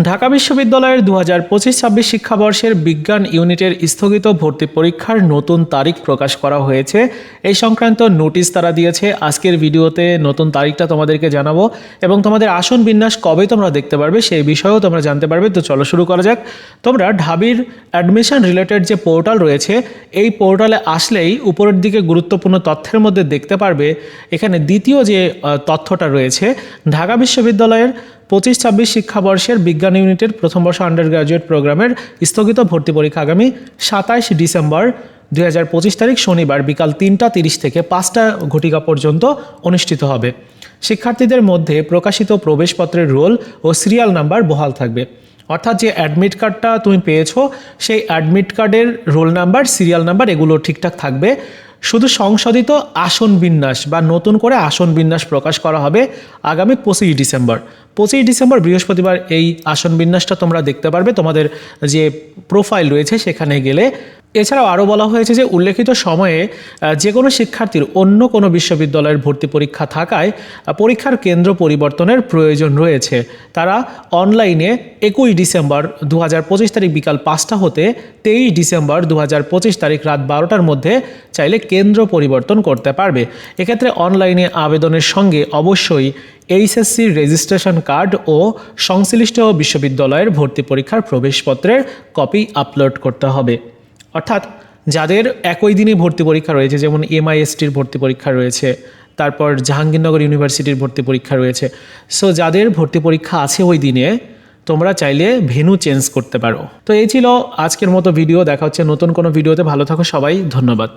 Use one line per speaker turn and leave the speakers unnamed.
ঢাকা বিশ্ববিদ্যালয়ের 2025-26 শিক্ষাবর্ষের বিজ্ঞান ইউনিটের স্থগিত ভর্তি পরীক্ষার নতুন তারিখ প্রকাশ করা হয়েছে। এই সংক্রান্ত নোটিশ তারা দিয়েছে। আজকের ভিডিওতে নতুন তারিখটা তোমাদেরকে জানাবো এবং তোমাদের আসন বিন্যাস কবে তোমরা দেখতে পারবে সেই বিষয়েও তোমরা জানতে পারবে। তো চলো শুরু করা যাক। তোমরা ঢাবির অ্যাডমিশন রিলেটেড যে পোর্টাল রয়েছে এই পোর্টালে আসলেই উপরের দিকে গুরুত্বপূর্ণ তথ্যের মধ্যে দেখতে পারবে এখানে দ্বিতীয় যে তথ্যটা রয়েছে, ঢাকা বিশ্ববিদ্যালয়ের 25-26 শিক্ষাবর্ষের বিজ্ঞান ইউনিটের প্রথম বর্ষ আন্ডার গ্র্যাজুয়েট প্রোগ্রামের স্থগিত ভর্তি পরীক্ষা আগামী 27 ডিসেম্বর 2025 তারিখ শনিবার বিকাল 3:30 থেকে 5টা ঘটিকা পর্যন্ত অনুষ্ঠিত হবে। শিক্ষার্থীদের মধ্যে প্রকাশিত প্রবেশপত্রের রোল ও সিরিয়াল নাম্বার বহাল থাকবে। অর্থাৎ যে অ্যাডমিট কার্ডটা তুমি পেয়েছো সেই অ্যাডমিট কার্ডের রোল নাম্বার, সিরিয়াল নাম্বার এগুলো ঠিকঠাক থাকবে। শুধু সংশোধিত আসন বিন্যাস বা নতুন করে আসন বিন্যাস প্রকাশ করা হবে আগামী 25 ডিসেম্বর। 25 ডিসেম্বর বৃহস্পতিবার এই আসন বিন্যাসটা তোমরা দেখতে পারবে তোমাদের যে প্রোফাইল রয়েছে সেখানে গেলে। এছাড়াও আরও বলা হয়েছে যে উল্লেখিত সময়ে যে কোনো শিক্ষার্থীর অন্য কোনো বিশ্ববিদ্যালয়ের ভর্তি পরীক্ষা থাকায় পরীক্ষার কেন্দ্র পরিবর্তনের প্রয়োজন রয়েছে। তারা অনলাইনে 21 ডিসেম্বর 2025 তারিখ বিকাল 5টা হতে 23 ডিসেম্বর 2025 তারিখ রাত 12টার মধ্যে চাইলে কেন্দ্র পরিবর্তন করতে পারবে। এক্ষেত্রে অনলাইনে আবেদনের সঙ্গে অবশ্যই এইচএসসির রেজিস্ট্রেশন কার্ড ও সংশ্লিষ্ট বিশ্ববিদ্যালয়ের ভর্তি পরীক্ষার প্রবেশপত্রের কপি আপলোড করতে হবে। অর্থাৎ যাদের একই দিনে ভর্তি পরীক্ষা রয়েছে, যেমন এমআইএসটির ভর্তি পরীক্ষা রয়েছে, তারপর জাহাঙ্গীরনগর ইউনিভার্সিটির ভর্তি পরীক্ষা রয়েছে, সো যাদের ভর্তি পরীক্ষা আছে ওই দিনে তোমরা চাইলে ভেন্যু চেঞ্জ করতে পারো। তো এই ছিল আজকের মতো ভিডিও। দেখা হচ্ছে নতুন কোনো ভিডিওতে। ভালো থাকো সবাই, ধন্যবাদ।